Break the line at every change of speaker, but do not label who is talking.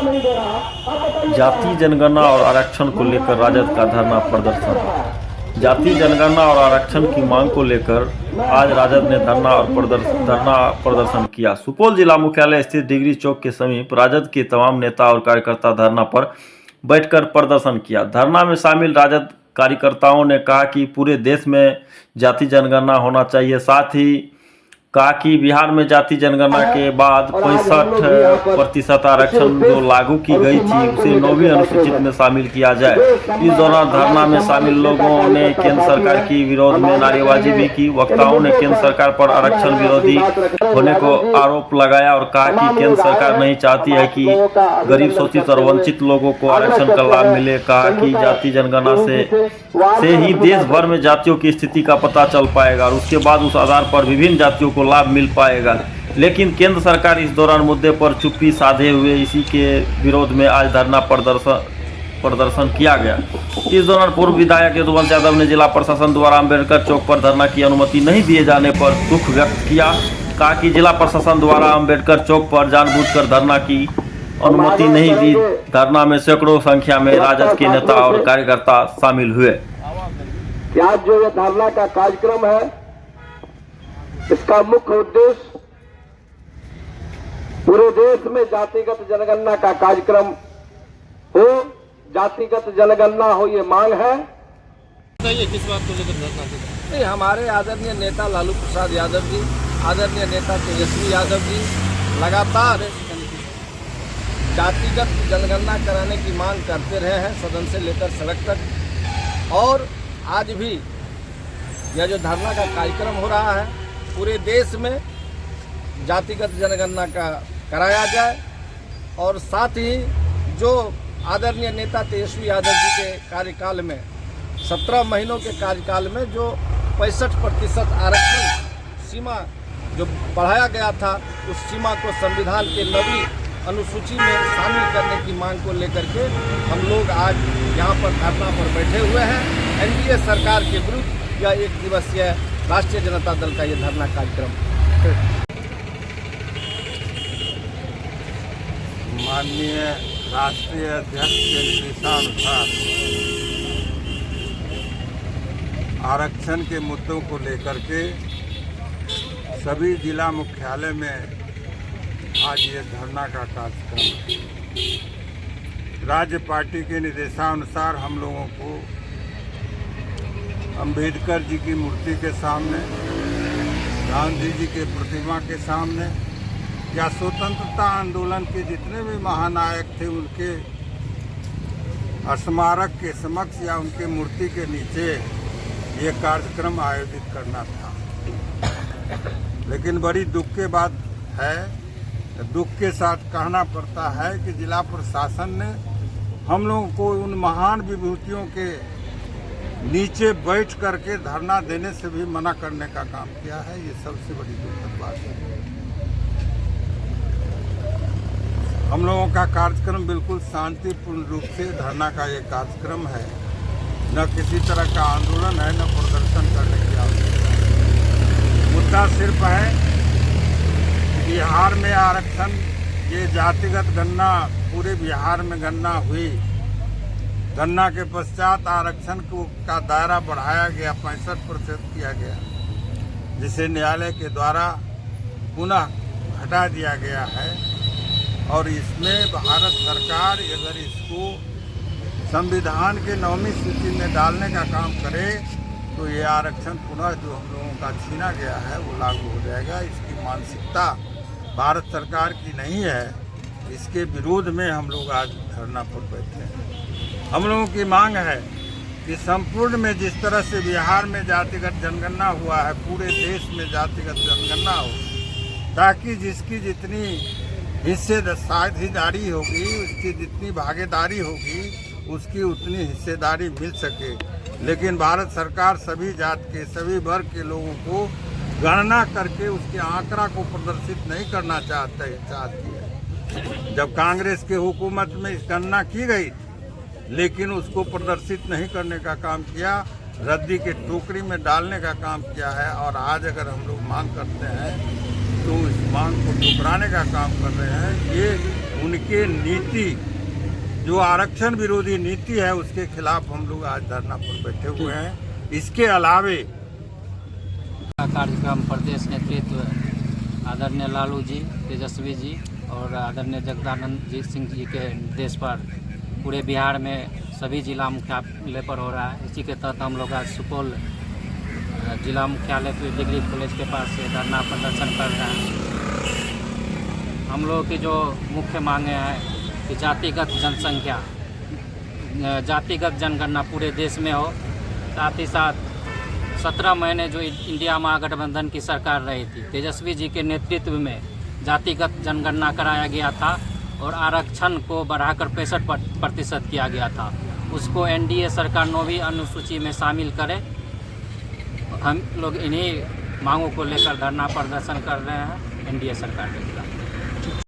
जाति जनगणना और आरक्षण को लेकर राजद का धरना प्रदर्शन। जाति जनगणना और आरक्षण की मांग को लेकर आज राजद ने धरना प्रदर्शन किया। सुपौल जिला मुख्यालय स्थित डिग्री चौक के समीप राजद के तमाम नेता और कार्यकर्ता धरना पर बैठकर प्रदर्शन किया। धरना में शामिल राजद कार्यकर्ताओं ने कहा कि पूरे देश में जाति जनगणना होना चाहिए। साथ ही कहा कि बिहार में जाति जनगणना के बाद 65% आरक्षण जो लागू की गई थी उसे 9वीं अनुसूचित में शामिल किया जाए। इस दौरान धरना में शामिल लोगों ने केंद्र सरकार की विरोध में नारेबाजी भी की। वक्ताओं ने केंद्र सरकार पर आरक्षण विरोधी होने को आरोप लगाया और कहा कि केंद्र सरकार नहीं चाहती है कि गरीब, शोषित और वंचित लोगों को आरक्षण का लाभ मिले। कहा कि जाति जनगणना से ही देश भर में जातियों की स्थिति का पता चल पाएगा और उसके बाद उस आधार पर विभिन्न जातियों को लाभ मिल पाएगा। लेकिन केंद्र सरकार इस दौरान मुद्दे पर चुप्पी साधे हुए इसी के विरोध में आज धरना प्रदर्शन किया गया। इस दौरान पूर्व विधायक यदुवंश यादव ने जिला प्रशासन द्वारा अम्बेडकर चौक पर धरना की अनुमति नहीं दिए जाने पर दुख व्यक्त किया। कहा कि जिला प्रशासन द्वारा अम्बेडकर चौक पर जानबूझकर धरना की अनुमति नहीं दी। धरना में सैकड़ों संख्या में राजद के नेता और कार्यकर्ता शामिल हुए।
आज जो ये धरना का कार्यक्रम है, इसका मुख्य उद्देश्य पूरे देश में जातिगत जनगणना का कार्यक्रम हो, जातिगत जनगणना हो, ये मांग है।
किस बात को लेकर धरना दें?
नहीं, हमारे आदरणीय नेता लालू प्रसाद यादव जी, आदरणीय नेता तेजस्वी यादव जी लगातार जातिगत जनगणना कराने की मांग करते रहे हैं, सदन से लेकर सड़क तक। और आज भी यह जो धरना का कार्यक्रम हो रहा है, पूरे देश में जातिगत जनगणना का कराया जाए और साथ ही जो आदरणीय नेता तेजस्वी यादव जी के कार्यकाल में 17 महीनों के कार्यकाल में जो 65% आरक्षण सीमा जो बढ़ाया गया था, उस सीमा को संविधान के 9वीं अनुसूची में शामिल करने की मांग को लेकर के हम लोग आज यहाँ पर धरना पर बैठे हुए हैं। एनडीए सरकार के विरुद्ध यह 1 दिवसीय राष्ट्रीय जनता दल का ये धरना कार्यक्रम।
माननीय राष्ट्रीय अध्यक्ष के निर्देशानुसार आरक्षण के मुद्दों को लेकर के सभी जिला मुख्यालय में आज ये धरना का कार्यक्रम है। राज्य पार्टी के निर्देशानुसार हम लोगों को अंबेडकर जी की मूर्ति के सामने, गांधी जी के प्रतिमा के सामने या स्वतंत्रता आंदोलन के जितने भी महानायक थे उनके स्मारक के समक्ष या उनके मूर्ति के नीचे ये कार्यक्रम आयोजित करना था। लेकिन बड़ी दुख के बात है, दुख के साथ कहना पड़ता है कि जिला प्रशासन ने हम लोगों को उन महान विभूतियों के नीचे बैठ करके धरना देने से भी मना करने का काम किया है। ये सबसे बड़ी दुखद बात है। हम लोगों का कार्यक्रम बिल्कुल शांतिपूर्ण रूप से धरना का ये कार्यक्रम है, न किसी तरह का आंदोलन है, न प्रदर्शन करने की आवश्यकता है। मुद्दा सिर्फ है बिहार में आरक्षण, ये जातिगत गणना पूरे बिहार में गणना हुई। गणना के पश्चात आरक्षण का दायरा बढ़ाया गया, 65% किया गया, जिसे न्यायालय के द्वारा पुनः हटा दिया गया है। और इसमें भारत सरकार अगर इसको संविधान के 9वीं सूची में डालने का काम करे तो ये आरक्षण पुनः जो हम लोगों का छीना गया है वो लागू हो जाएगा। इसकी मानसिकता भारत सरकार की नहीं है, इसके विरोध में हम लोग आज धरना पर बैठे हैं। हम लोगों की मांग है कि संपूर्ण में जिस तरह से बिहार में जातिगत जनगणना हुआ है, पूरे देश में जातिगत जनगणना हो, ताकि जिसकी जितनी हिस्सेदारी होगी, उसकी जितनी भागीदारी होगी, उसकी उतनी हिस्सेदारी मिल सके। लेकिन भारत सरकार सभी जात के, सभी वर्ग के लोगों को गणना करके उसके आंकड़ा को प्रदर्शित नहीं करना चाहती है। जब कांग्रेस के हुकूमत में इस गणना की गई थी, लेकिन उसको प्रदर्शित नहीं करने का काम किया, रद्दी के टोकरी में डालने का काम किया है। और आज अगर हम लोग मांग करते हैं तो इस मांग को ठुकराने का काम कर रहे हैं। ये उनके नीति जो आरक्षण विरोधी नीति है उसके खिलाफ हम लोग आज धरना पर बैठे हुए हैं। इसके अलावे
कार्यक्रम प्रदेश नेतृत्व आदरणीय लालू जी, तेजस्वी जी और आदरणीय जगदानंद जी सिंह जी के निर्देश पर पूरे बिहार में सभी जिला मुख्यालय पर हो रहा है। इसी के तहत हम लोग आज सुपौल जिला मुख्यालय पे डिग्री कॉलेज के पास से धरना प्रदर्शन कर रहे हैं। हम लोगों की जो मुख्य मांगे हैं कि जातिगत जनसंख्या, जातिगत जनगणना पूरे देश में हो, साथ ही साथ 17 महीने जो इंडिया महागठबंधन की सरकार रही थी, तेजस्वी जी के नेतृत्व में जातिगत जनगणना कराया गया था और आरक्षण को बढ़ाकर 65% किया गया था। उसको एनडीए सरकार 9वीं अनुसूची में शामिल करे। हम लोग इन्हीं मांगों को लेकर धरना प्रदर्शन कर रहे हैं एनडीए सरकार के।